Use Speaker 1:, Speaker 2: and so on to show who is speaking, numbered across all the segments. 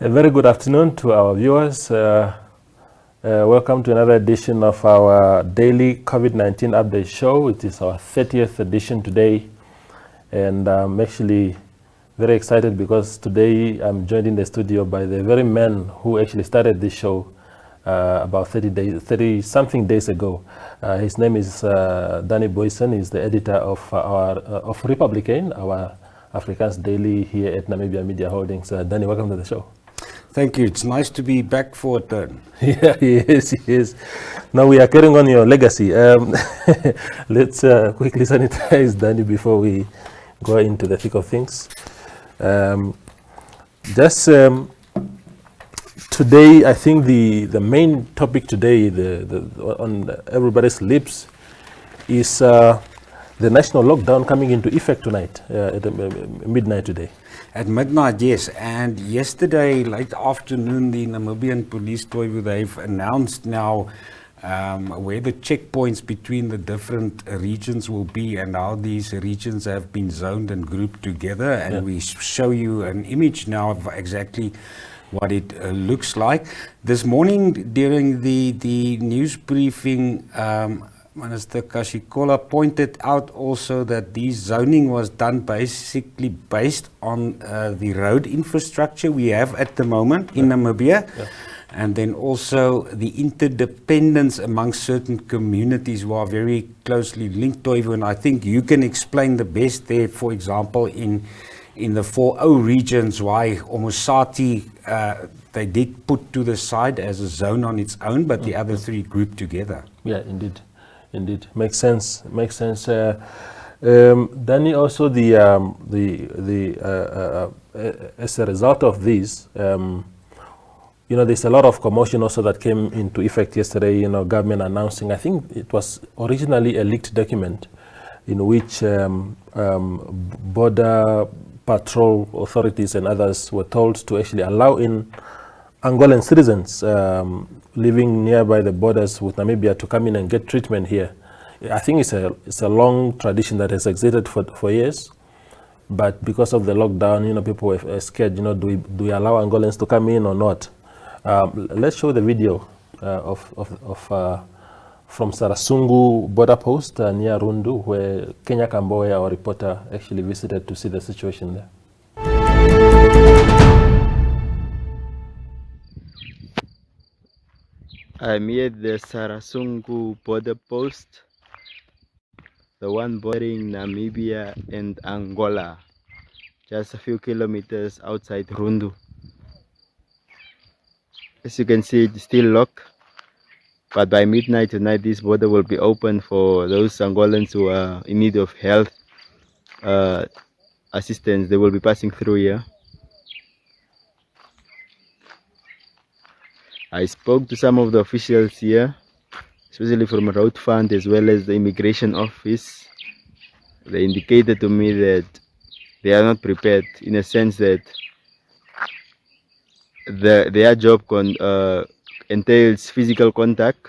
Speaker 1: A very good afternoon to our viewers. Welcome to another edition of our daily COVID-19 update show. It is our 30th edition today, and I'm actually very excited because today I'm joined in the studio by the very man who actually started this show about 30-something days ago. His name is Danny Boysen. He's the editor of Republican, our Afrikaans daily here at Namibia Media Holdings. Danny, welcome to the show.
Speaker 2: Thank you. It's nice to be back for a turn.
Speaker 1: Yeah, he is. Now we are carrying on your legacy. Let's quickly sanitize Danny before we go into the thick of things. Today, I think the main topic today, on everybody's lips, is the national lockdown coming into effect tonight, at midnight today.
Speaker 2: At midnight, yes. And yesterday, late afternoon, the Namibian police, they've announced now where the checkpoints between the different regions will be and how these regions have been zoned and grouped together. And we show you an image now of exactly what it looks like. This morning, during the news briefing, Minister Kashikola pointed out also that this zoning was done basically based on the road infrastructure we have at the moment in Namibia, and then also the interdependence among certain communities who are very closely linked to it. And I think you can explain the best there, for example, in the 4O regions, why Omusati they did put to the side as a zone on its own, but the other three grouped together.
Speaker 1: Yeah, indeed, makes sense. Danny, also as a result of this, there's a lot of commotion also that came into effect yesterday. Government announcing, I think it was originally a leaked document in which border patrol authorities and others were told to actually allow in Angolan citizens living nearby the borders with Namibia to come in and get treatment here. I think it's a long tradition that has existed for years, but because of the lockdown, people were scared. Do we allow Angolans to come in or not? Let's show the video from Sarasungu border post near Rundu, where Kenya Kamboya, our reporter, actually visited to see the situation there.
Speaker 3: I'm here at the Sarasungu border post, the one bordering Namibia and Angola, just a few kilometers outside Rundu. As you can see, it's still locked, but by midnight tonight this border will be open for those Angolans who are in need of health assistance. They will be passing through here. I spoke to some of the officials here, especially from Road Fund as well as the immigration office. They indicated to me that they are not prepared, in a sense that their job entails physical contact,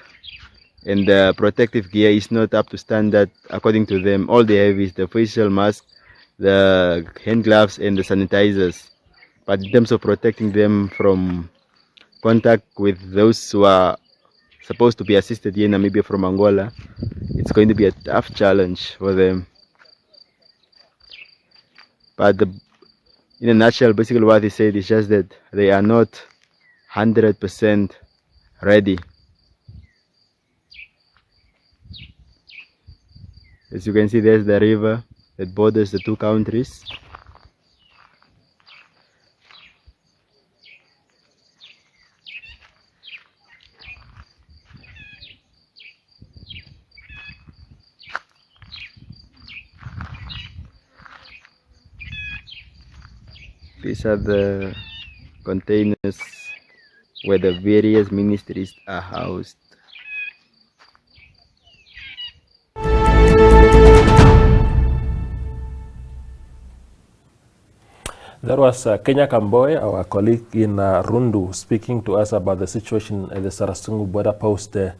Speaker 3: and the protective gear is not up to standard according to them. All they have is the facial mask, the hand gloves and the sanitizers. But in terms of protecting them from contact with those who are supposed to be assisted here in Namibia from Angola, it's going to be a tough challenge for them. But in a nutshell, basically what they said is just that they are not 100% ready. As you can see, there's the river that borders the two countries. These are the containers where the various ministries are housed.
Speaker 1: That was Kenya Kamboya, our colleague in Rundu, speaking to us about the situation at the Sarasungu border post there.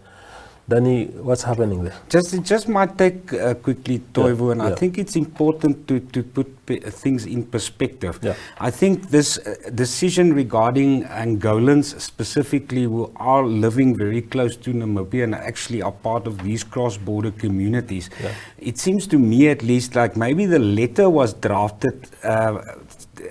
Speaker 1: Danny, what's happening there?
Speaker 2: It just might take quickly, Toivo, and I
Speaker 1: yeah.
Speaker 2: think it's important to put things in perspective.
Speaker 1: Yeah.
Speaker 2: I think this decision regarding Angolans specifically who are living very close to Namibia and actually are part of these cross-border communities,
Speaker 1: Yeah.
Speaker 2: it seems to me at least like maybe the letter was drafted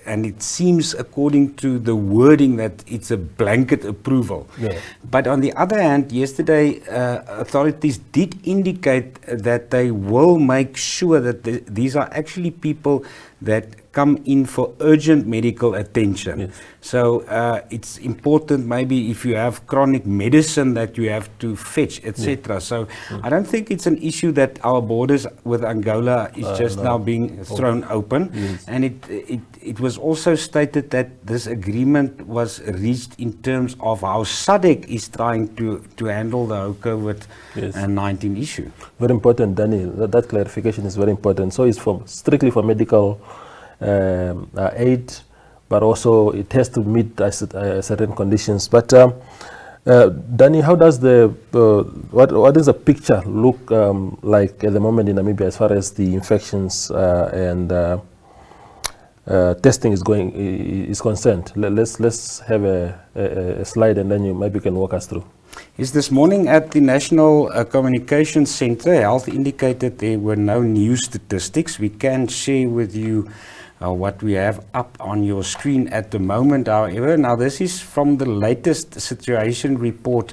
Speaker 2: and it seems according to the wording that it's a blanket approval.
Speaker 1: Yeah.
Speaker 2: But on the other hand, yesterday authorities did indicate that they will make sure that these are actually people that come in for urgent medical attention.
Speaker 1: Yes.
Speaker 2: So it's important maybe if you have chronic medicine that you have to fetch, etc. So I don't think it's an issue that our borders with Angola is just now being thrown open.
Speaker 1: Yes.
Speaker 2: And it was also stated that this agreement was reached in terms of how SADC is trying to handle the whole COVID-19 issue.
Speaker 1: Very important, Danny. That clarification is very important. So it's strictly for medical aid, but also it has to meet certain conditions. But Danny, how does what does the picture look like at the moment in Namibia as far as the infections and testing is concerned? Let's have a slide, and then you maybe can walk us through.
Speaker 2: Yes, this morning at the National Communications Center, Health indicated there were no new statistics. We can share with you what we have up on your screen at the moment, however. Now, this is from the latest situation report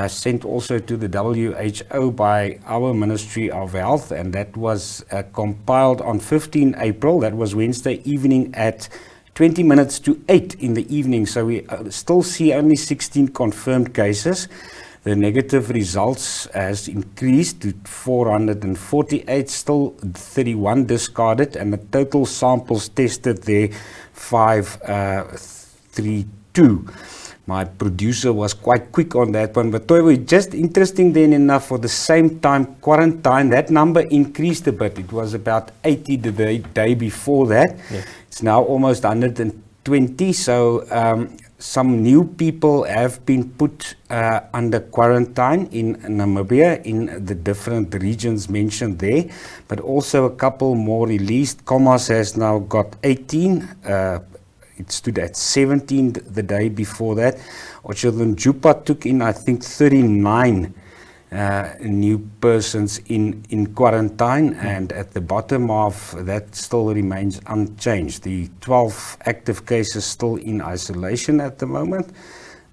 Speaker 2: sent also to the WHO by our Ministry of Health, and that was compiled on 15 April. That was Wednesday evening at 20 minutes to 8 in the evening. So we still see only 16 confirmed cases. The negative results has increased to 448, still 31 discarded, and the total samples tested there 532. My producer was quite quick on that one, but Toivo, just interesting then enough, for the same time quarantine, that number increased a bit. It was about 80 the day before that. Yeah. It's now almost 120, so some new people have been put under quarantine in Namibia in the different regions mentioned there, but also a couple more released. Comas has now got 18. It stood at 17 the day before that. Jupa took in, I think, 39 new persons in quarantine, and at the bottom of that still remains unchanged. The 12 active cases still in isolation at the moment,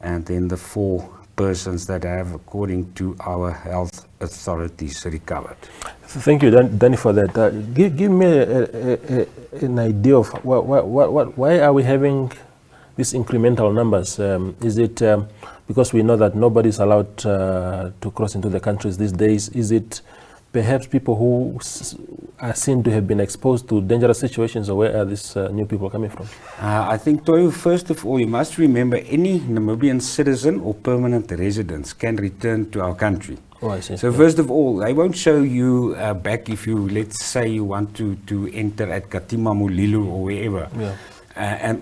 Speaker 2: and then the 4 persons that have, according to our health authorities, recovered.
Speaker 1: Thank you, Danny, for that. Give me an idea of why are we having these incremental numbers? Is it because we know that nobody is allowed to cross into the countries these days? Is it perhaps people who are seen to have been exposed to dangerous situations, or where are these new people coming from?
Speaker 2: I think, Toyo, first of all, you must remember any Namibian citizen or permanent resident can return to our country.
Speaker 1: Oh, I see.
Speaker 2: So first of all, they won't show you back if you, let's say, you want to enter at Katima Mulilu or wherever.
Speaker 1: Yeah.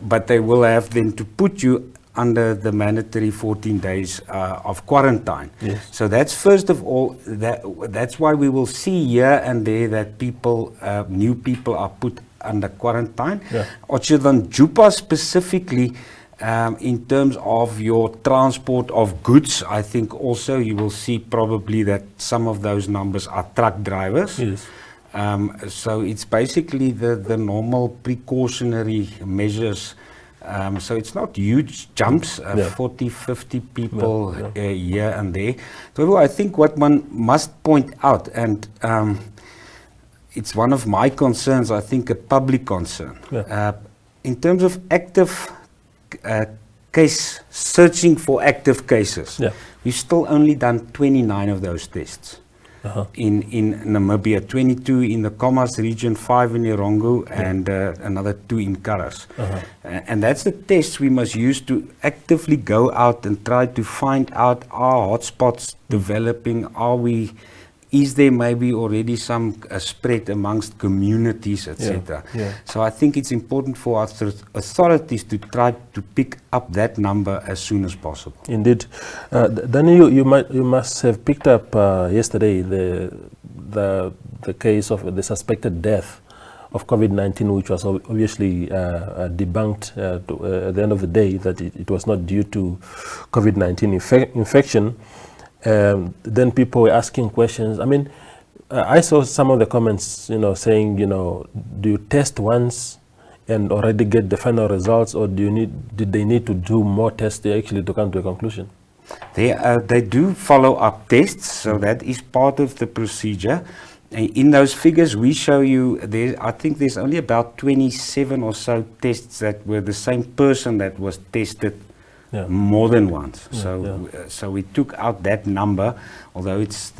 Speaker 2: But they will have then to put you under the mandatory 14 days of quarantine.
Speaker 1: Yes.
Speaker 2: So that's first of all, that's why we will see here and there that people, new people are put under quarantine.
Speaker 1: Yeah.
Speaker 2: Jupa specifically, in terms of your transport of goods, I think also you will see probably that some of those numbers are truck drivers.
Speaker 1: Yes.
Speaker 2: So it's basically the normal precautionary measures. So it's not huge jumps, 40, 50 people here and there. So I think what one must point out, and it's one of my concerns, I think a public concern, in terms of active searching for active cases, we've still only done 29 of those tests. In Namibia, 22 in the Comas region, 5 in Irongo, and another 2 in Karas. And that's the test we must use to actively go out and try to find out, are hotspots developing, are we is there maybe already some spread amongst communities, etc.?
Speaker 1: Yeah.
Speaker 2: So I think it's important for our authorities to try to pick up that number as soon as possible.
Speaker 1: Indeed. Danny, you must have picked up yesterday the case of the suspected death of COVID-19, which was obviously debunked at the end of the day, that it was not due to COVID-19 infection. Then people were asking questions. I mean, I saw some of the comments, saying, do you test once and already get the final results, or did they need to do more tests actually to come to a conclusion?
Speaker 2: They do follow up tests, so that is part of the procedure. In those figures we show you, I think there's only about 27 or so tests that were the same person that was tested more than once. So we took out that number, although it's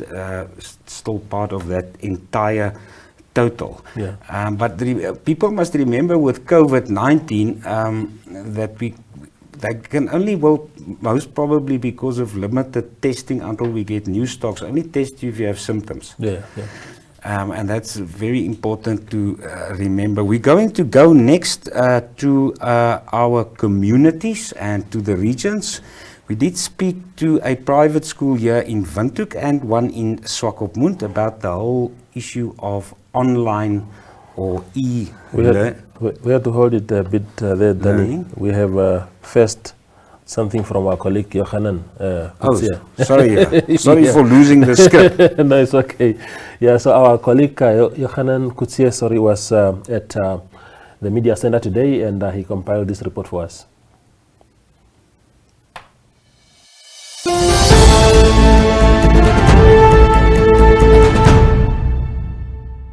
Speaker 2: still part of that entire total. But people must remember with COVID-19 that they can only, most probably because of limited testing until we get new stocks, only test you if you have symptoms. And that's very important to remember. We're going to go next to our communities and to the regions. We did speak to a private school here in Windhoek and one in Swakopmund about the whole issue of online or e-learning.
Speaker 1: We have to hold it a bit there, Danny. We have first something from our colleague Yohanan.
Speaker 2: Sorry for losing the script.
Speaker 1: No, it's okay. Yeah, so our colleague Yohanan Kutsie, was at the media center today, and he compiled this report for us.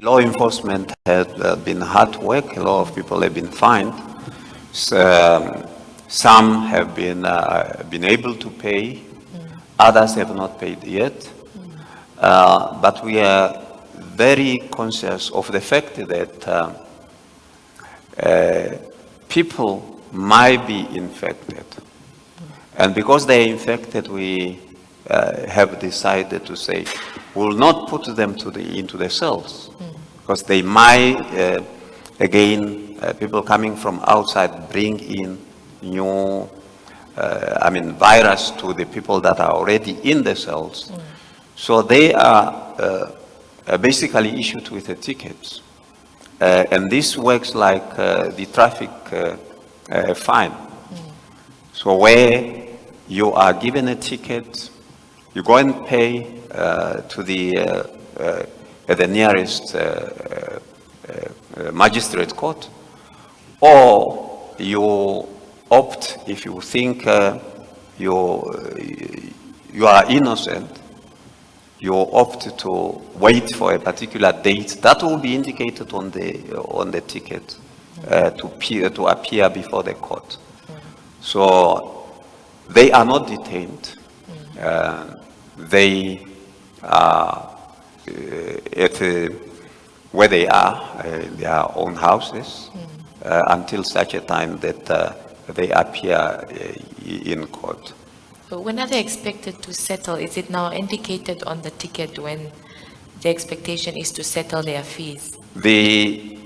Speaker 4: Law enforcement has been hard work. A lot of people have been fined. So, some have been able to pay. Others have not paid yet. But we are very conscious of the fact that people might be infected. And because they are infected, we have decided to say, we'll not put them into the cells. Because they might, again, people coming from outside bring in new, virus to the people that are already in the cells. So they are basically issued with a ticket. And this works like the traffic fine. So where you are given a ticket, you go and pay to the nearest magistrate court, or you opt, if you think you are innocent, you opt to wait for a particular date that will be indicated on the ticket to appear before the court. So they are not detained. They are where they are, in their own houses, until such a time that they appear in court.
Speaker 5: So when are they expected to settle? Is it now indicated on the ticket when the expectation is to settle their fees?
Speaker 4: The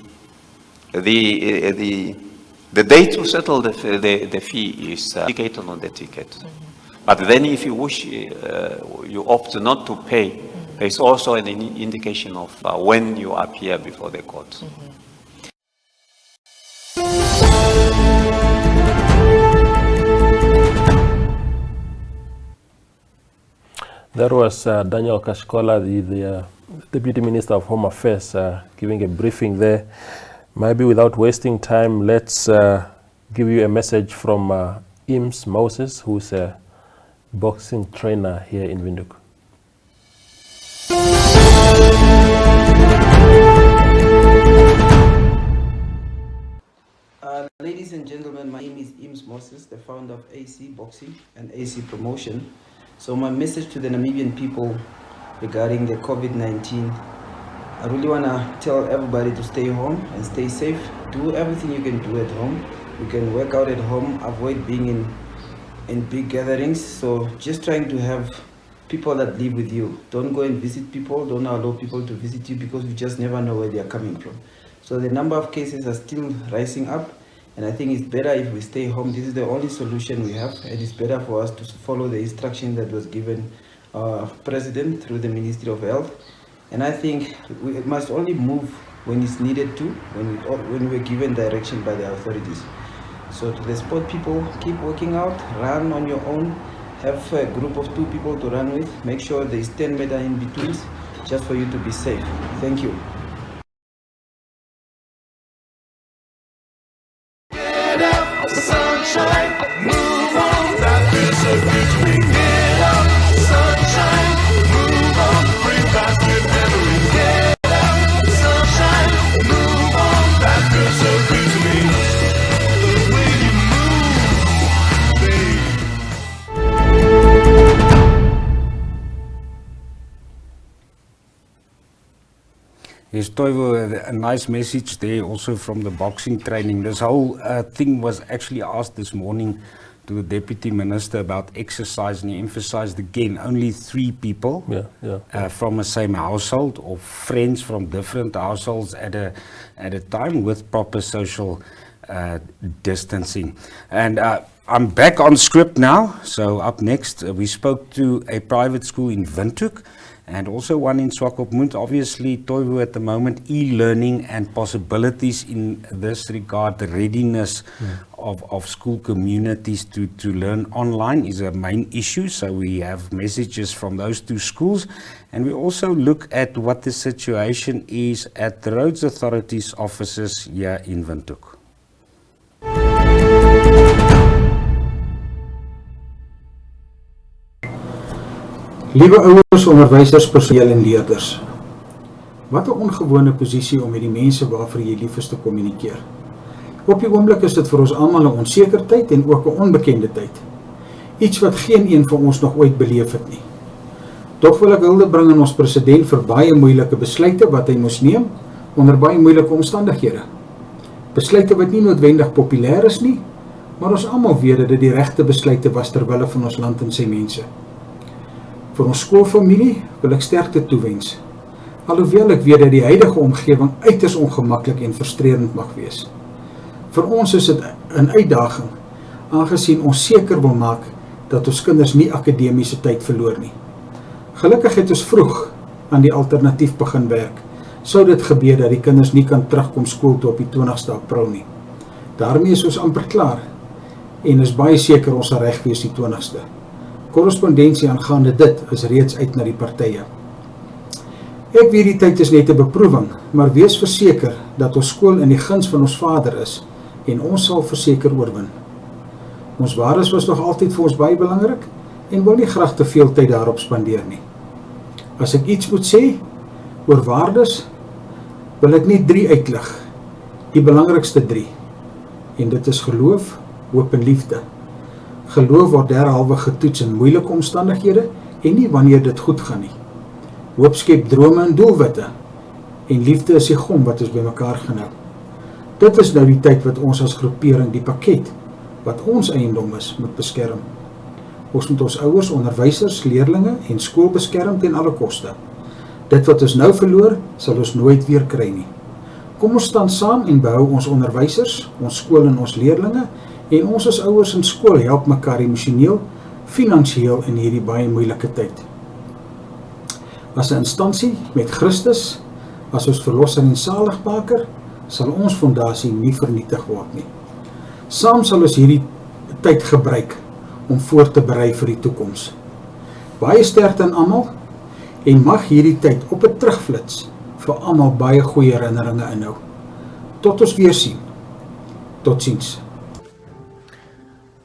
Speaker 4: date to settle the fee is indicated on the ticket. But then if you wish, you opt not to pay, there's also an indication of when you appear before the court.
Speaker 1: That was Daniel Kashkola, the Deputy Minister of Home Affairs, giving a briefing there. Maybe without wasting time, let's give you a message from Ims Moses, who's a boxing trainer here in Windhoek.
Speaker 6: Ladies and gentlemen, my name is Ims Moses, the founder of AC Boxing and AC Promotion. So my message to the Namibian people regarding the COVID-19, I really want to tell everybody to stay home and stay safe. Do everything you can do at home. You can work out at home, avoid being in big gatherings. So just trying to have people that live with you. Don't go and visit people. Don't allow people to visit you because you just never know where they are coming from. So the number of cases are still rising up, and I think it's better if we stay home. This is the only solution we have, and it's better for us to follow the instruction that was given President through the Ministry of Health. And I think we must only move when it's needed to, when we're given direction by the authorities. So to the sport people, keep working out, run on your own, have a group of 2 people to run with, make sure there is 10 meters in between, just for you to be safe. Thank you.
Speaker 7: Get up, sunshine, move on, that feels so good to me. Get up, sunshine, move on, bring back good memories. Get up, sunshine, move on, that feels so good to me. The way you move, babe.
Speaker 2: Yes, Toivo, a nice message there also from the boxing training. This whole thing was actually asked this morning to the Deputy Minister about exercise, and he emphasized again, only 3 people from the same household or friends from different households at a time with proper social distancing. And I'm back on script now. So up next, we spoke to a private school in Windhoek and also one in Swakopmund. Obviously, Toivo, at the moment, e-learning and possibilities in this regard, the readiness of school communities to learn online is a main issue. So we have messages from those 2 schools. And we also look at what the situation is at the Roads Authority's offices here in Windhoek.
Speaker 8: Liewe ouers, onderwysers, personeel en leerders. Wat 'n ongewone posisie om met die mense waarvoor jy lief is te kommunikeer. Op die oomblik is dit vir ons almal 'n onseker tyd en ook 'n onbekende tyd. Iets wat geen een van ons nog ooit beleef het nie. Tog wil ek hulde bring aan ons president vir baie moeilike besluite wat hy moes neem onder baie moeilike omstandighede. Besluite wat nie noodwendig populêr is nie, maar ons almal weet dat dit die regte besluite was ter wille van ons land en sy mense. Vir ons skoolfamilie wil ek sterkte toewens, alhoewel ek weet dat die huidige omgewing uiters ongemaklik en frustrerend mag wees. Vir ons is dit 'n uitdaging, aangesien ons seker wil maak dat ons kinders nie akademiese tyd verloor nie. Gelukkig het ons vroeg aan die alternatief begin werk, sou dit gebeur dat die kinders nie kan terugkom skool toe op die 20ste April nie. Daarmee is ons amper klaar, en is baie seker ons sal reg wees die 20ste. Korrespondensie aangaande dit is reeds uit na die partye. Ek weet die tyd is net 'n beproewing, maar wees verseker dat ons skool in die guns van ons Vader is en ons sal verseker oorwin. Ons waardes was nog altyd vir ons baie belangrik en wil nie graag te veel tyd daarop spandeer nie. As ek iets moet sê oor waardes, wil ek net 3 uitlig, die belangrikste 3, en dit is geloof, hoop en liefde. Geloof word derhalwe getoets in moeilike omstandighede en nie wanneer dit goed gaan nie. Hoop skep drome en doelwitte en liefde is die gom wat ons bymekaar genou. Dit is nou die tyd wat ons as groepering die pakket wat ons eiendom is moet beskerm. Ons moet ons ouers, onderwysers, leerlinge en skool beskerm ten alle koste. Dit wat ons nou verloor, sal ons nooit weer kry nie. Kom ons staan saam en behou ons onderwysers, ons skool en ons leerlinge en ons as ouers in skool help mekaar emosioneel, finansiëel in hierdie baie moeilike tyd. As 'n instansie met Christus as ons verlosser en saligmaker, sal ons fondasie nie vernietig word nie. Saam sal ons hierdie tyd gebruik om voor te berei vir die toekoms. Baie sterkte aan almal en mag hierdie tyd op 'n terugflits vir almal baie goeie herinneringe inhou. Tot ons weer sien. Totsiens.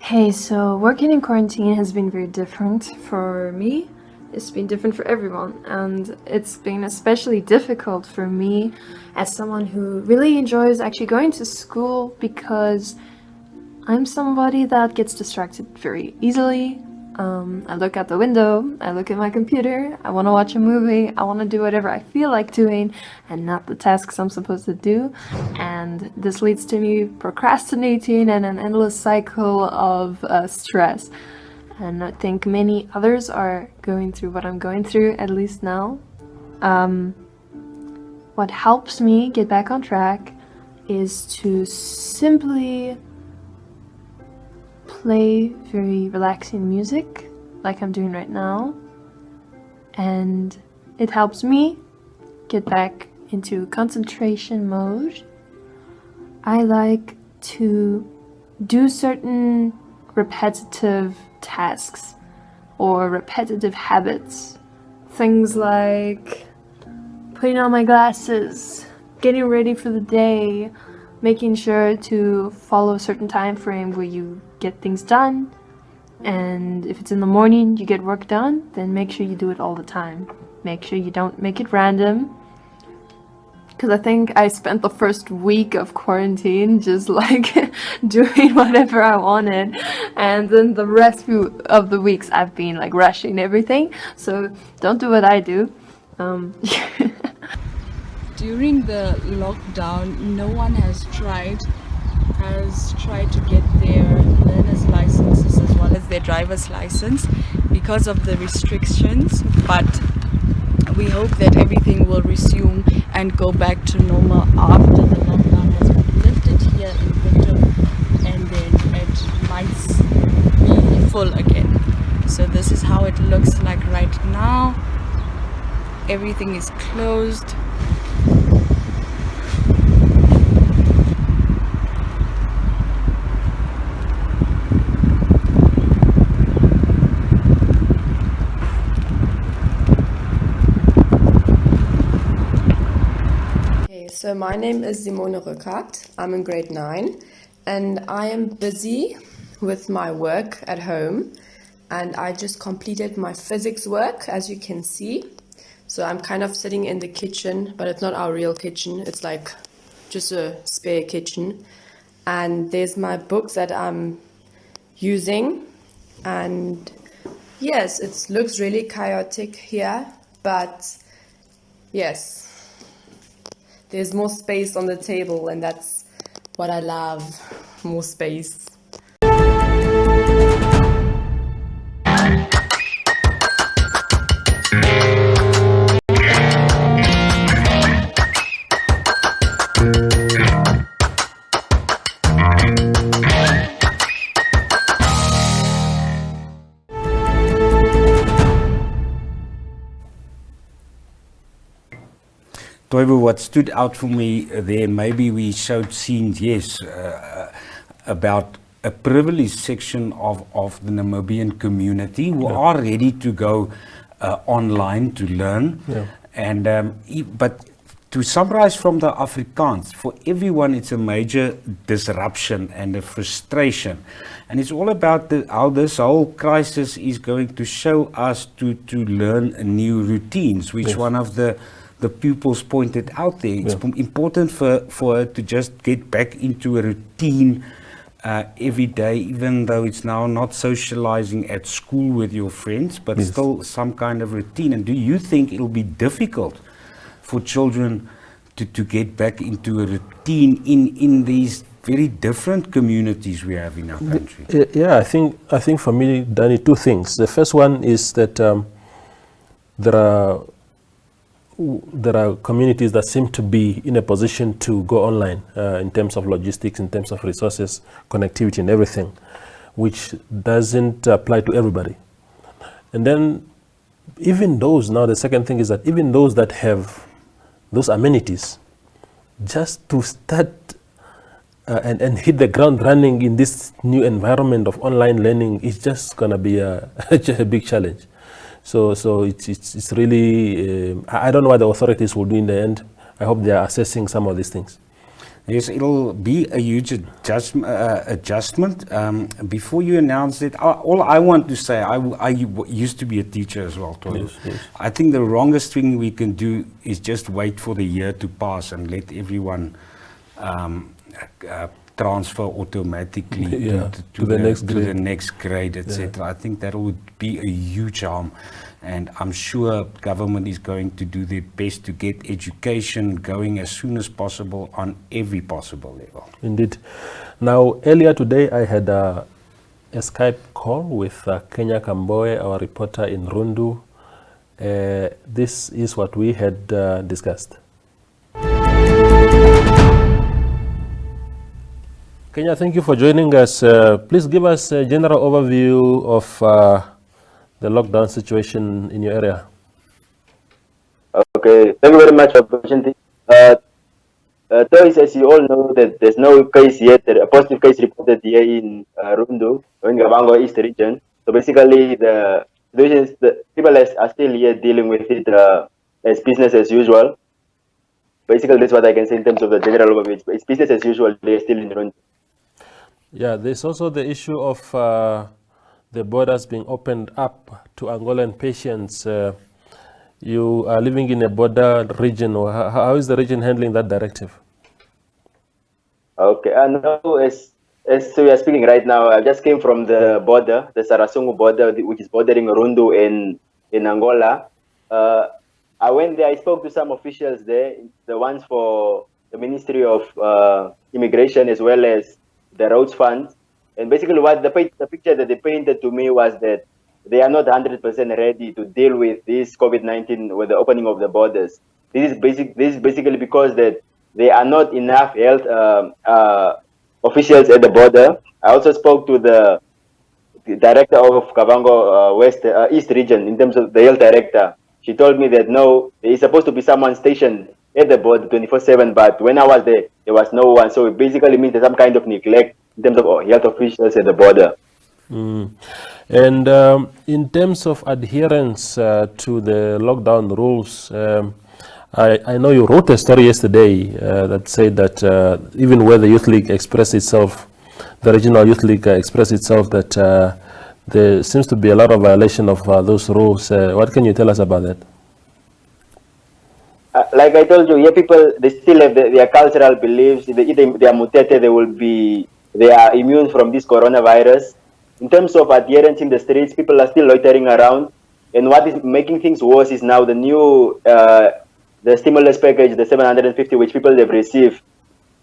Speaker 9: Hey, so working in quarantine has been very different for me. It's been different for everyone, and it's been especially difficult for me as someone who really enjoys actually going to school because I'm somebody that gets distracted very easily. I look out the window, I look at my computer, I want to watch a movie, I want to do whatever I feel like doing and not the tasks I'm supposed to do. And this leads to me procrastinating and an endless cycle of stress. and I think many others are going through what I'm going through, at least now. What helps me get back on track is to simply play very relaxing music, like I'm doing right now, and it helps me get back into concentration mode. I like to do certain repetitive tasks or repetitive habits. Things like putting on my glasses, getting ready for the day, making sure to follow a certain time frame where you get things done. And if it's in the morning, you get work done, then make sure you do it all the time. Make sure you don't make it random. Because I think I spent the first week of quarantine just like doing whatever I wanted. And then the rest of the weeks I've been like rushing everything. So don't do what I do.
Speaker 10: During the lockdown, no one has tried to get their learner's licenses as well as their driver's license because of the restrictions, but we hope that everything will resume and go back to normal after the lockdown has been lifted here in Victor, and then it might be full again. So this is how it looks like right now. Everything is closed.
Speaker 11: So my name is Simone Rückert. I'm in grade 9 and I am busy with my work at home, and I just completed my physics work, as you can see. So I'm kind of sitting in the kitchen, but it's not our real kitchen. It's like just a spare kitchen. And there's my books that I'm using. And yes, it looks really chaotic here, but yes. There's more space on the table, and that's what I love, more space.
Speaker 2: Toivo, what stood out for me there, maybe we showed scenes, yes, about a privileged section of the Namibian community who are ready to go online to learn.
Speaker 1: Yeah.
Speaker 2: And but to summarize from the Afrikaans, for everyone it's a major disruption and a frustration. And it's all about how this whole crisis is going to show us to learn new routines, which one of the pupils pointed out there. It's important for her to just get back into a routine every day, even though it's now not socializing at school with your friends, but still some kind of routine. And do you think it'll be difficult for children to get back into a routine in these very different communities we have in our country?
Speaker 1: Yeah, I think for me, Danny, two things. The first one is that there are communities that seem to be in a position to go online in terms of logistics, in terms of resources, connectivity and everything, which doesn't apply to everybody. And then even those, now the second thing is that even those that have those amenities, just to start and hit the ground running in this new environment of online learning is just going to be a big challenge. So it's really, I don't know what the authorities will do in the end. I hope they are assessing some of these things.
Speaker 2: Yes, it'll be a huge adjustment. Before you announce it, all I want to say, I used to be a teacher as well, Toivo.
Speaker 1: Yes.
Speaker 2: I think the wrongest thing we can do is just wait for the year to pass and let everyone transfer automatically to the next grade, etc. I think that would be a huge harm, and I'm sure government is going to do their best to get education going as soon as possible on every possible level.
Speaker 1: Indeed. Now, earlier today I had a Skype call with Kenya Kamboe, our reporter in Rundu. This is what we had discussed. Kenya, thank you for joining us. Please give us a general overview of the lockdown situation in your area.
Speaker 3: Okay, thank you very much for the opportunity. As you all know, that there's no case yet, a positive case reported here in Rundu, in Gabango East region. So basically, the situations, the people are still here dealing with it as business as usual. Basically, that's what I can say in terms of the general overview. It's business as usual. They're still in Rundu.
Speaker 1: Yeah, there's also the issue of the borders being opened up to Angolan patients. You are living in a border region. How is the region handling that directive?
Speaker 3: Okay, and now as we are speaking right now, I just came from the border, the Sarasungu border, which is bordering Rundu in Angola. I went there, I spoke to some officials there, the ones for the Ministry of Immigration as well as the roads fund. And basically what the picture that they painted to me was that they are not 100% ready to deal with this COVID-19 with the opening of the borders. This is basically because that there are not enough health officials at the border. I also spoke to the director of Kavango East region in terms of the health director. She told me that no, there is supposed to be someone stationed at the border 24/7, but when I was there, there was no one. So it basically means there's some kind of neglect in terms of health officials at the border.
Speaker 1: And in terms of adherence to the lockdown rules, I know you wrote a story yesterday that said that even where the Youth League expressed itself, the Regional Youth League expressed itself, that there seems to be a lot of violation of those rules. What can you tell us about that?
Speaker 3: Like I told you, yeah, people, they still have their cultural beliefs. If they are mutated, they are immune from this coronavirus. In terms of adherence in the streets, people are still loitering around. And what is making things worse is now the new the stimulus package, the 750, which people have received.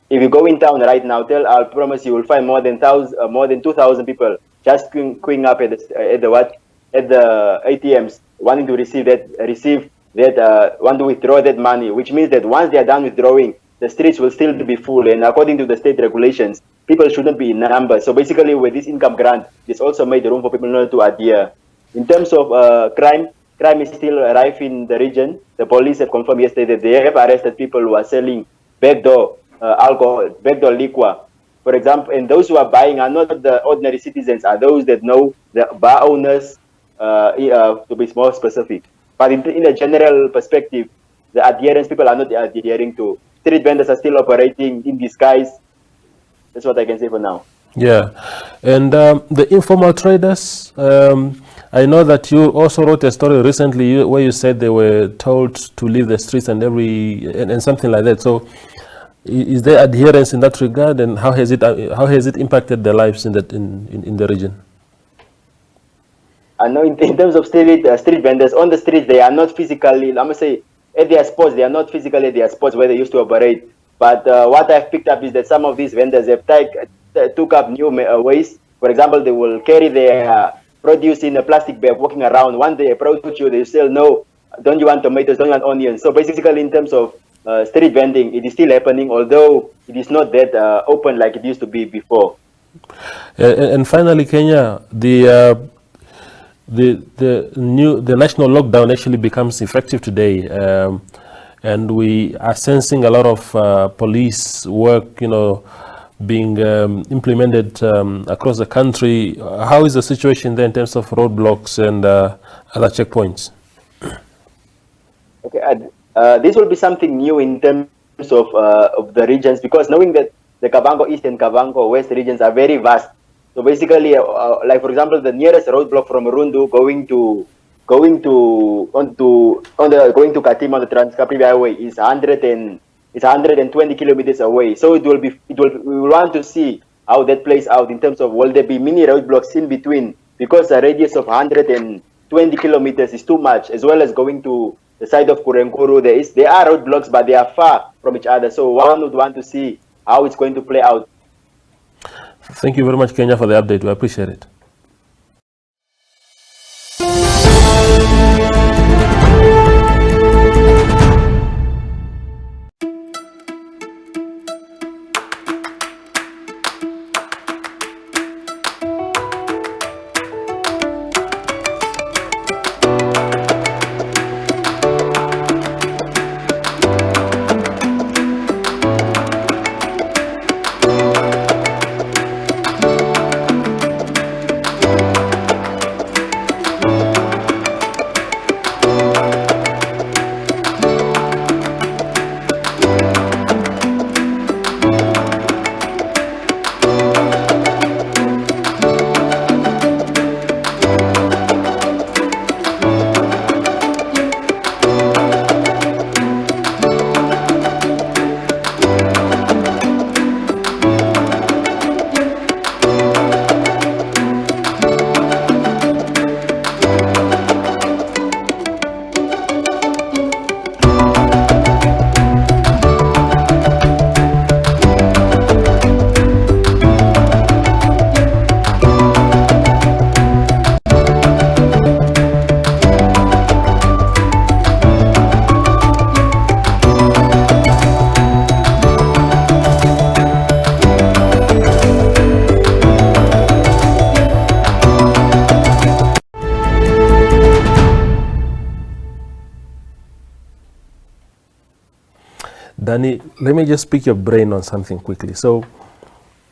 Speaker 3: If you go in town right now, I'll promise you will find more than 2,000 people just queuing up at the ATMs, wanting to receive that, want to withdraw that money. Which means that once they are done withdrawing, the streets will still be full. And according to the state regulations, people shouldn't be in numbers. So basically, with this income grant, this also made room for people not to adhere. In terms of crime is still rife in the region. The police have confirmed yesterday that they have arrested people who are selling backdoor alcohol, backdoor liquor, for example. And those who are buying are not the ordinary citizens, are those that know the bar owners, to be more specific. But in a general perspective, the adherence, people are not adhering to. Street vendors are still operating in disguise. That's what I can say for now.
Speaker 1: Yeah, and the informal traders, I know that you also wrote a story recently where you said they were told to leave the streets and something like that. So, is there adherence in that regard, and how has it impacted their lives in the region?
Speaker 3: I know in terms of street vendors on the streets, they are not physically, I must say, at their spots. They are not physically at their spots where they used to operate. But what I've picked up is that some of these vendors have took up new ways. For example, they will carry their produce in a plastic bag, walking around. Once they approach you, they say, "No, don't you want tomatoes? Don't you want onions?" So basically, in terms of street vending, it is still happening, although it is not that open like it used to be before.
Speaker 1: And finally, Kenya, the national lockdown actually becomes effective today, and we are sensing a lot of police work, being implemented across the country. How is the situation there in terms of roadblocks and other checkpoints?
Speaker 3: Okay, this will be something new in terms of the regions, because knowing that the Kavango East and Kavango West regions are very vast. So basically, like for example, the nearest roadblock from Rundu going to Katima on the Trans-Caprivi Highway is 120 kilometers away. So we will want to see how that plays out in terms of, will there be mini roadblocks in between, because a radius of 120 kilometers is too much, as well as going to the side of Kurenkuru. There are roadblocks, but they are far from each other. So one would want to see how it's going to play out.
Speaker 1: Thank you very much, Kenya, for the update. We appreciate it. Danny, let me just pick your brain on something quickly. So,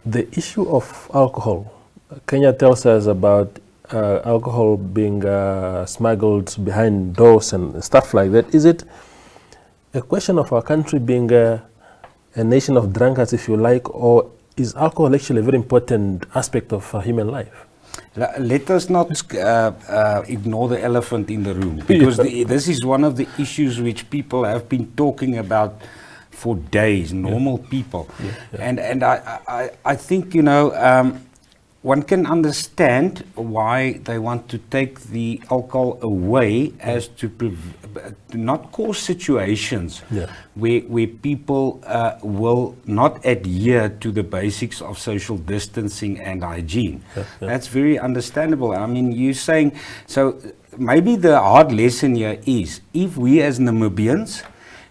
Speaker 1: the issue of alcohol, Kenya tells us about alcohol being smuggled behind doors and stuff like that. Is it a question of our country being a nation of drunkards, if you like, or is alcohol actually a very important aspect of human life?
Speaker 2: Let us not ignore the elephant in the room, because this is one of the issues which people have been talking about for days, normal people. And I think, you know, one can understand why they want to take the alcohol away, as to not cause situations where people will not adhere to the basics of social distancing and hygiene. That's very understandable. I mean, you're saying, so maybe the hard lesson here is, if we as Namibians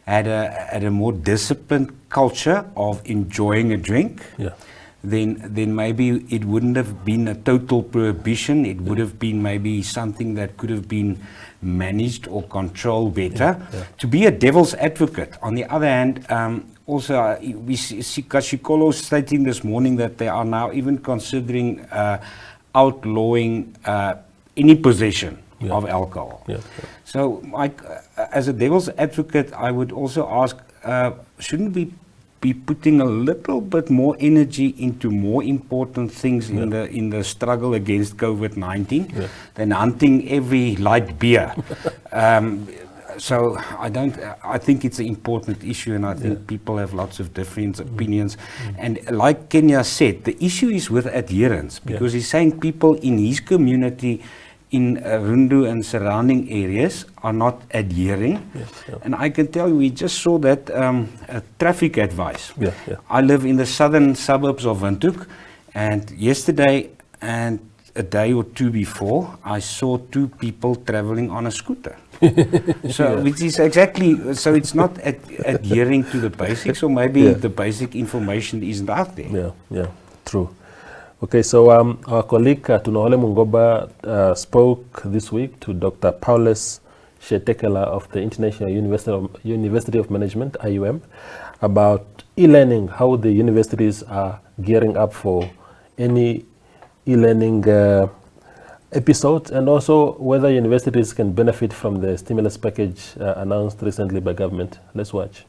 Speaker 2: had a more disciplined culture of enjoying a drink, then maybe it wouldn't have been a total prohibition. It would have been maybe something that could have been managed or controlled better. To be a devil's advocate, on the other hand, also we see Kashikolo stating this morning that they are now even considering outlawing any possession of alcohol. So, as a devil's advocate, I would also ask, shouldn't we be putting a little bit more energy into more important things in the struggle against COVID-19 than hunting every light beer? So I think it's an important issue, and I think people have lots of different opinions. And like Kenya said, the issue is with adherence, because he's saying people in his community in Rundu and surrounding areas are not adhering. And I can tell you, we just saw that traffic advice. I live in the southern suburbs of Windhoek, and yesterday and a day or two before, I saw 2 people traveling on a scooter. So, which is exactly, so it's not adhering to the basics, or maybe the basic information isn't out there.
Speaker 1: True. Okay, so our colleague Tunohole Mungoba spoke this week to Dr. Paulus Shetekela of the International University of Management, IUM, about e-learning, how the universities are gearing up for any e-learning episodes, and also whether universities can benefit from the stimulus package announced recently by government. Let's watch.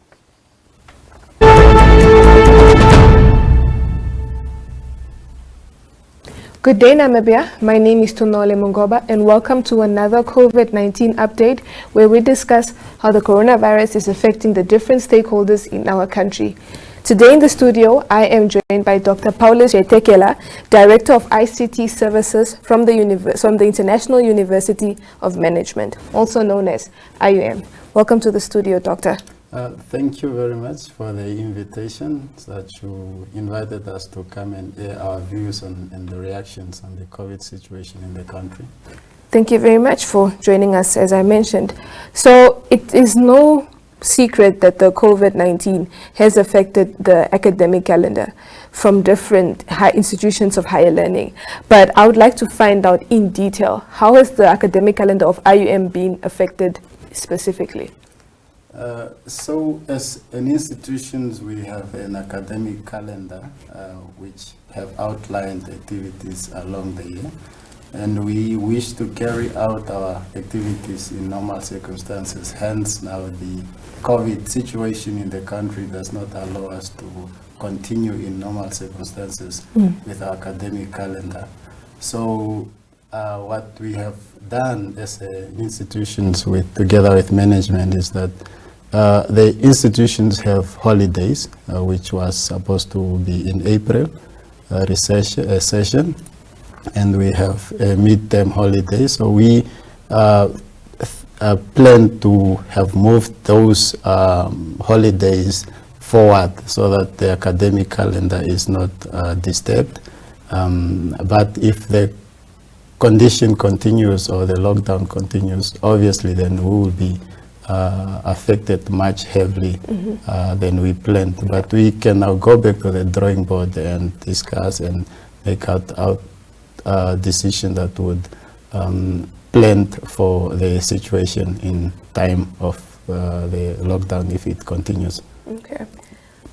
Speaker 12: Good day, Namibia. My name is Tunole Mungoba, and welcome to another COVID-19 update, where we discuss how the coronavirus is affecting the different stakeholders in our country. Today in the studio, I am joined by Dr. Paulus Shetekela, Director of ICT Services from the International University of Management, also known as IUM. Welcome to the studio, Doctor.
Speaker 13: Thank you very much for the invitation, that you invited us to come and air our views and the reactions on the COVID situation in the country.
Speaker 12: Thank you very much for joining us, as I mentioned. So it is no secret that the COVID-19 has affected the academic calendar from different institutions of higher learning. But I would like to find out in detail, how has the academic calendar of IUM been affected specifically?
Speaker 13: So as an institution, we have an academic calendar which have outlined activities along the year, and we wish to carry out our activities in normal circumstances. Hence, now the COVID situation in the country does not allow us to continue in normal circumstances with our academic calendar. So what we have done as institutions together with management is that the institutions have holidays, which was supposed to be in April, session, and we have a midterm holiday. So we plan to have moved those holidays forward so that the academic calendar is not disturbed. But if the condition continues or the lockdown continues, obviously then we will be affected much heavily than we planned. But we can now go back to the drawing board and discuss and make out decision that would plan for the situation in time of the lockdown if it continues.
Speaker 12: Okay.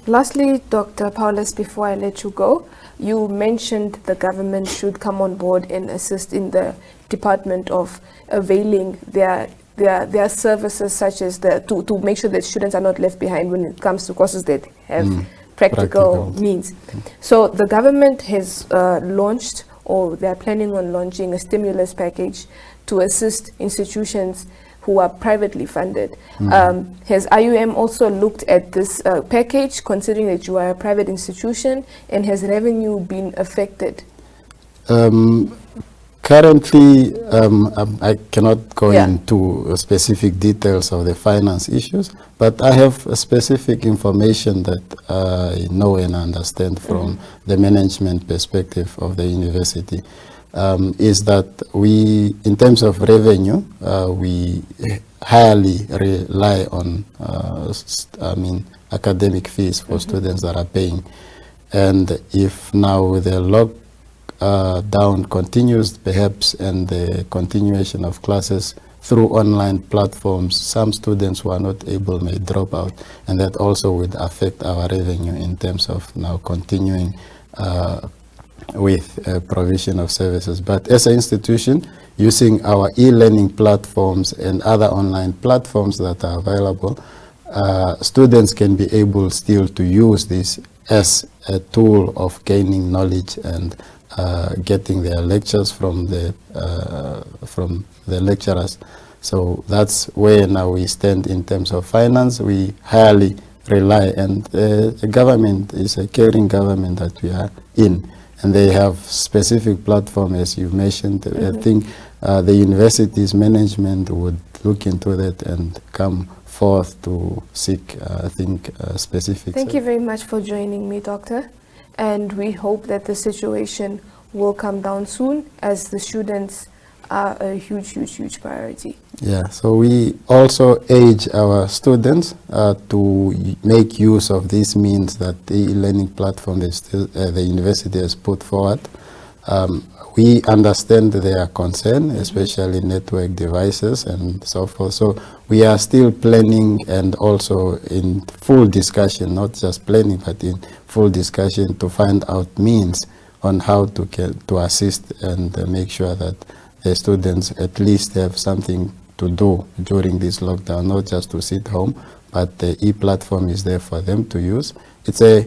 Speaker 12: Lastly, Dr. Paulus, before I let you go, you mentioned the government should come on board and assist in the department of availing their services, such as to make sure that students are not left behind when it comes to courses that have practical means. So the government has launched, or they're planning on launching, a stimulus package to assist institutions who are privately funded. Has IUM also looked at this package, considering that you are a private institution, and has revenue been affected?
Speaker 13: Currently, I cannot go into specific details of the finance issues, but I have a specific information that I know and understand from the management perspective of the university. Is that we, in terms of revenue, we highly rely on, academic fees for students that are paying. And if now the lockdown continues, perhaps, and the continuation of classes through online platforms, some students who are not able may drop out, and that also would affect our revenue in terms of now continuing with provision of services. But as an institution, using our e-learning platforms and other online platforms that are available, students can be able still to use this as a tool of gaining knowledge and getting their lectures from the lecturers. So that's where now we stand in terms of finance. We highly rely, and the government is a caring government that we are in. And they have specific platform, as you mentioned. I think the university's management would look into that and come forth to seek, specific.
Speaker 12: Thank you very much for joining me, Doctor. And we hope that the situation will come down soon, as the students are a huge priority.
Speaker 13: Yeah, so we also urge our students to make use of these means that the e-learning platform the university has put forward. We understand their concern, especially network devices and so forth. So we are still planning and also in full discussion, not just planning, but in full discussion to find out means on how to assist and make sure that the students at least have something to do during this lockdown, not just to sit home, but the e-platform is there for them to use. It's a,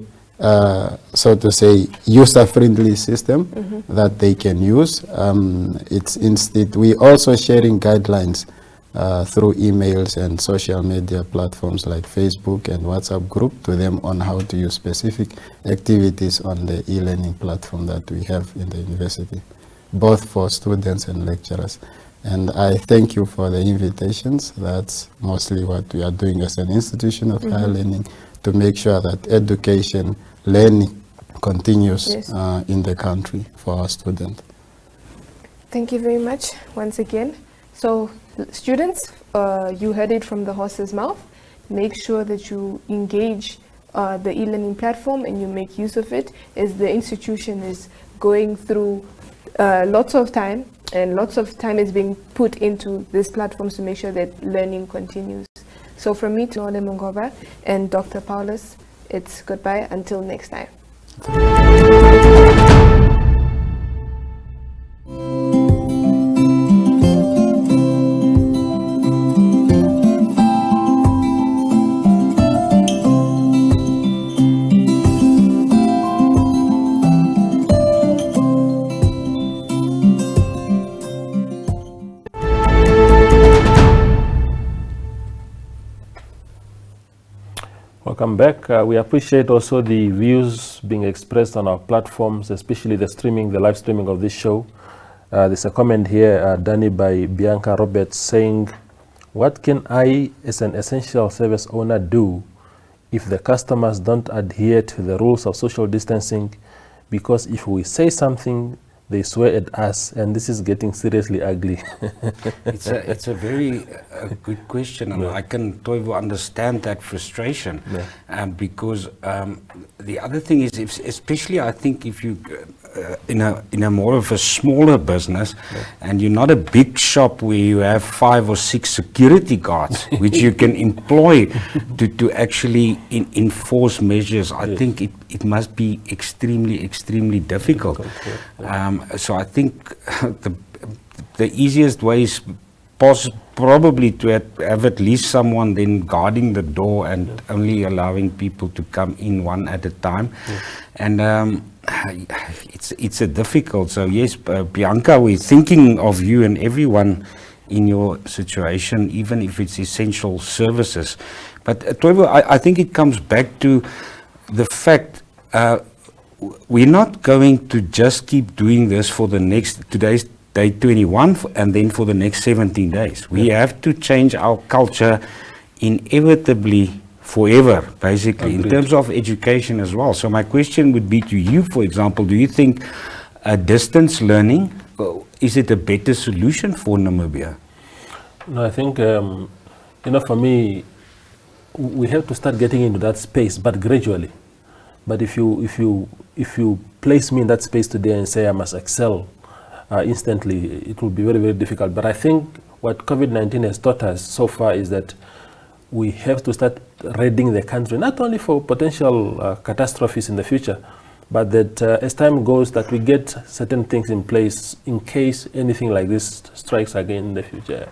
Speaker 13: so to say, user-friendly system that they can use. We also sharing guidelines through emails and social media platforms like Facebook and WhatsApp group to them on how to use specific activities on the e-learning platform that we have in the university, both for students and lecturers. And I thank you for the invitations. That's mostly what we are doing as an institution of higher learning, to make sure that education, learning continues in the country for our students.
Speaker 12: Thank you very much once again. So students, you heard it from the horse's mouth. Make sure that you engage the e-learning platform and you make use of it, as the institution is going through lots of time, and lots of time is being put into these platforms to make sure that learning continues. So from me, Nole Mungoba and Dr. Paulus, it's goodbye until next time.
Speaker 1: Welcome back. We appreciate also the views being expressed on our platforms, especially the live streaming of this show. There's a comment here, done by Bianca Roberts, saying, what can I, as an essential service owner, do if the customers don't adhere to the rules of social distancing? Because if we say something, they swear at us, and this is getting seriously ugly.
Speaker 2: It's a very good question, and I can totally understand that frustration, because the other thing is, especially I think if you in a more of a smaller business, and you're not a big shop where you have 5 or 6 security guards, which you can employ to actually enforce measures. I think it must be extremely difficult. So I think the easiest way is probably to have at least someone then guarding the door and only allowing people to come in one at a time. And it's a difficult. So yes, Bianca, we're thinking of you and everyone in your situation, even if it's essential services. But Toivo, I think it comes back to the fact we're not going to just keep doing this for today's day 21 and then for the next 17 days. We have to change our culture inevitably forever, basically, in terms of education as well. So my question would be to you, for example, do you think distance learning, is it a better solution for Namibia?
Speaker 1: No, I think, for me, we have to start getting into that space, but gradually. But if you place me in that space today and say I must excel instantly, it will be very difficult. But I think what COVID-19 has taught us so far is that we have to start readying the country, not only for potential catastrophes in the future, but that as time goes, that we get certain things in place in case anything like this strikes again in the future.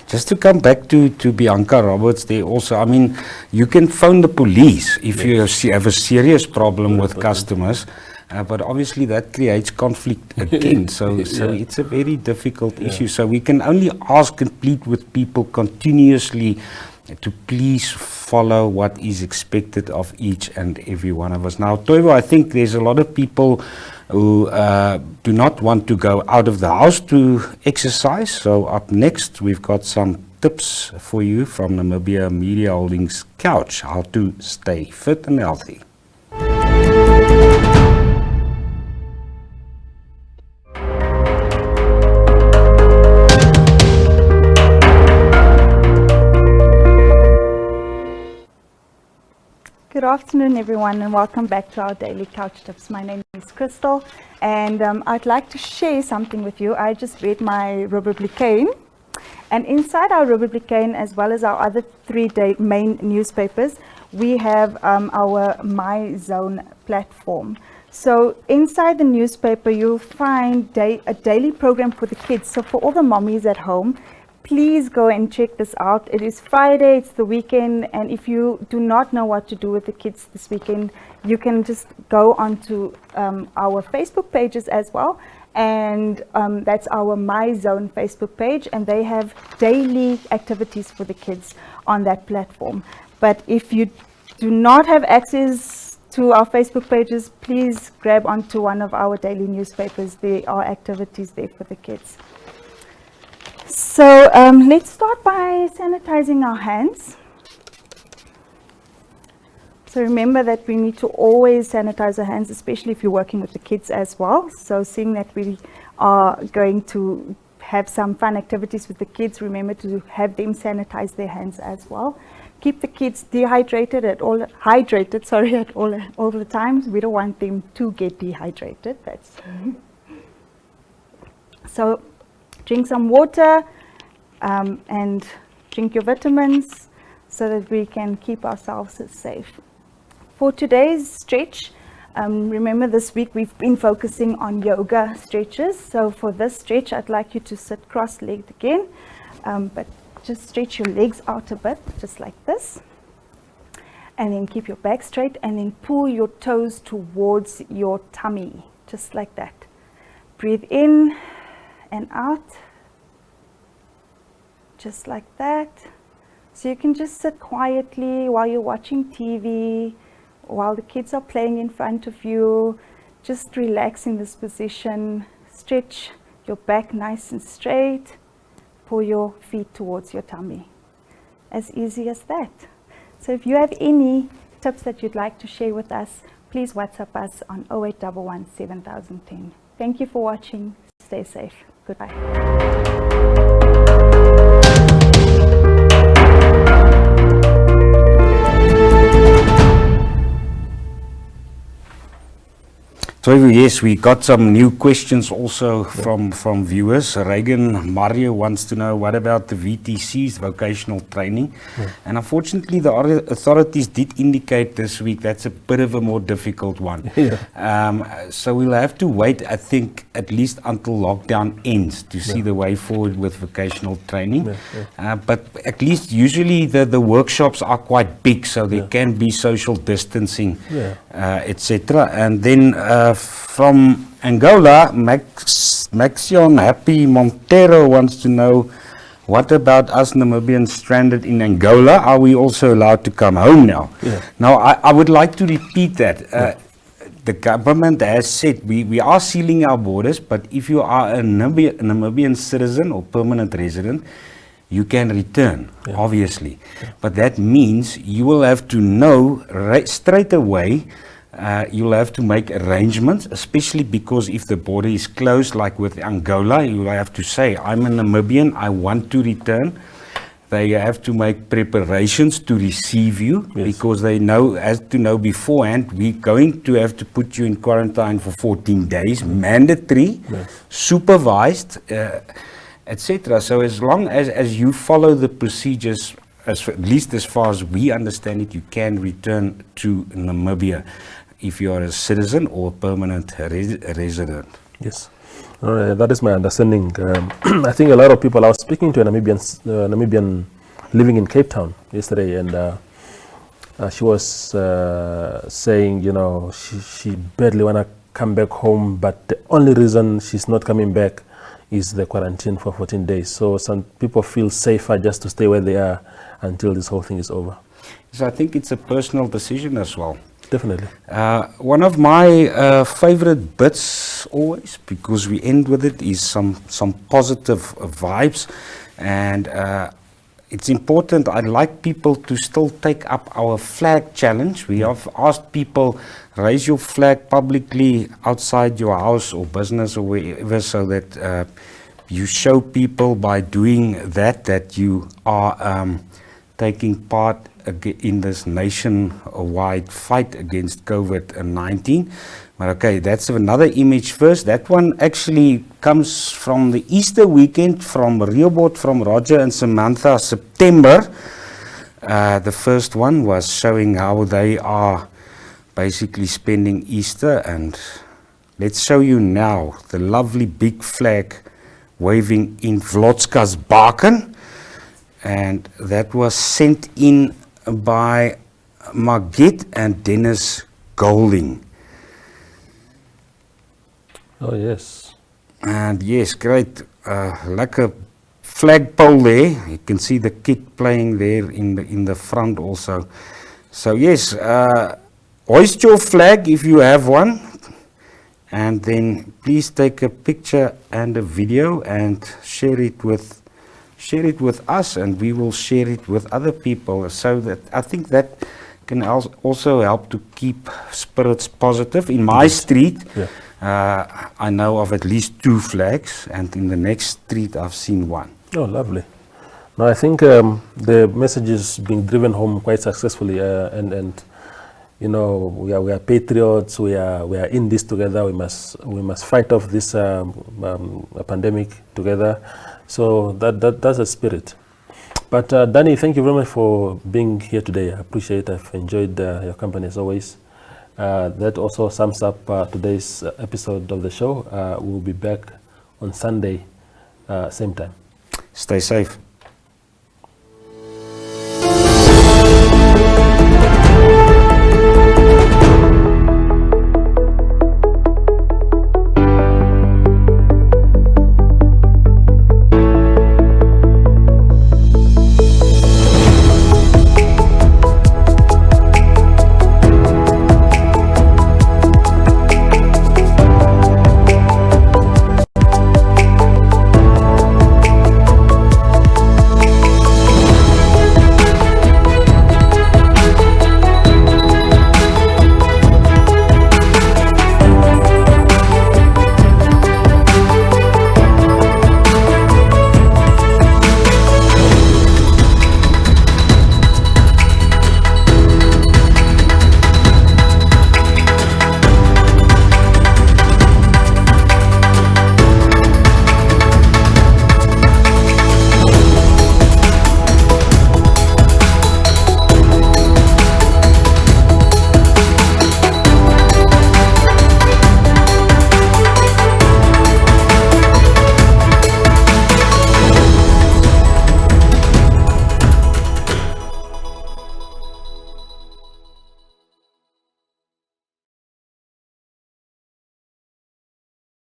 Speaker 2: Just to come back to Bianca Roberts there also, I mean, you can phone the police if you have a serious problem with customers. But obviously that creates conflict again, so it's a very difficult issue. So we can only ask and plead with people continuously to please follow what is expected of each and every one of us. Now, Toivo, I think there's a lot of people who do not want to go out of the house to exercise. So up next, we've got some tips for you from Namibia Media Holdings Couch, how to stay fit and healthy.
Speaker 14: Good afternoon, everyone, and welcome back to our daily couch tips. My name is Crystal, and I'd like to share something with you. I just read my Republican, and inside our Republican, as well as our other 3 main newspapers, we have our My Zone platform. So inside the newspaper, you'll find a daily program for the kids. So for all the mommies at home, please go and check this out. It is Friday, it's the weekend, and if you do not know what to do with the kids this weekend, you can just go onto our Facebook pages as well, and that's our My Zone Facebook page, and they have daily activities for the kids on that platform. But if you do not have access to our Facebook pages, please grab onto one of our daily newspapers. There are activities there for the kids. So let's start by sanitizing our hands. So remember that we need to always sanitize our hands, especially if you're working with the kids as well. So seeing that we are going to have some fun activities with the kids, remember to have them sanitize their hands as well. Keep the kids hydrated at all the times. We don't want them to get dehydrated. So drink some water and drink your vitamins so that we can keep ourselves safe. For today's stretch, remember this week we've been focusing on yoga stretches. So for this stretch, I'd like you to sit cross-legged again, but just stretch your legs out a bit, just like this. And then keep your back straight and then pull your toes towards your tummy, just like that. Breathe in and out, just like that. So you can just sit quietly while you're watching TV, while the kids are playing in front of you. Just relax in this position. Stretch your back nice and straight. Pull your feet towards your tummy. As easy as that. So if you have any tips that you'd like to share with us, please WhatsApp us on 0811 7010. Thank you for watching. Stay safe. Goodbye.
Speaker 2: Toivo, yes, we got some new questions also from viewers. Reagan Mario wants to know, what about the VTCs, vocational training? And unfortunately, the authorities did indicate this week that's a bit of a more difficult one. So we'll have to wait, I think, at least until lockdown ends to see the way forward with vocational training. But at least usually the workshops are quite big, so there can be social distancing, etc. And then from Angola, Maxion Happy Montero wants to know, what about us Namibians stranded in Angola? Are we also allowed to come home now? Now, I would like to repeat that. The government has said we are sealing our borders, but if you are a Namibian citizen or permanent resident, you can return, obviously. But that means you will have to know straight away. You'll have to make arrangements, especially because if the border is closed, like with Angola, you have to say, I'm a Namibian, I want to return. They have to make preparations to receive you, because they have to know beforehand, we're going to have to put you in quarantine for 14 days, mandatory, supervised, etc. So as long as you follow the procedures, at least as far as we understand it, you can return to Namibia if you are a citizen or permanent resident.
Speaker 1: Yes, that is my understanding. I think a lot of people, I was speaking to a Namibian living in Cape Town yesterday, and she was saying, you know, she badly want to come back home, but the only reason she's not coming back is the quarantine for 14 days. So some people feel safer just to stay where they are until this whole thing is over.
Speaker 2: So I think it's a personal decision as well.
Speaker 1: Definitely.
Speaker 2: One of my favorite bits always, because we end with it, is some positive vibes, and it's important. I'd like people to still take up our flag challenge. We have asked people, raise your flag publicly outside your house or business or wherever, so that you show people by doing that you are taking part in this nationwide fight against COVID-19. But okay, that's another image first. That one actually comes from the Easter weekend from Rehoboth, from Roger and Samantha, September. The first one was showing how they are basically spending Easter, and let's show you now the lovely big flag waving in Vlotska's Baken, and that was sent in by Margit and Dennis Golding.
Speaker 1: Oh yes.
Speaker 2: And yes, great, like a flagpole there. You can see the kid playing there in the front also. So yes, hoist your flag if you have one, and then please take a picture and a video and share it with us, and we will share it with other people, so that I think that can also help to keep spirits positive. In my street, I know of at least 2 flags, and in the next street I've seen 1.
Speaker 1: Oh, lovely. Now I think the message is being driven home quite successfully, and you know, we are patriots. We are in this together. We must fight off this pandemic together. So that's the spirit. But Danny, thank you very much for being here today. I appreciate it. I've enjoyed your company as always. That also sums up today's episode of the show. We'll be back on Sunday, same time.
Speaker 2: Stay safe.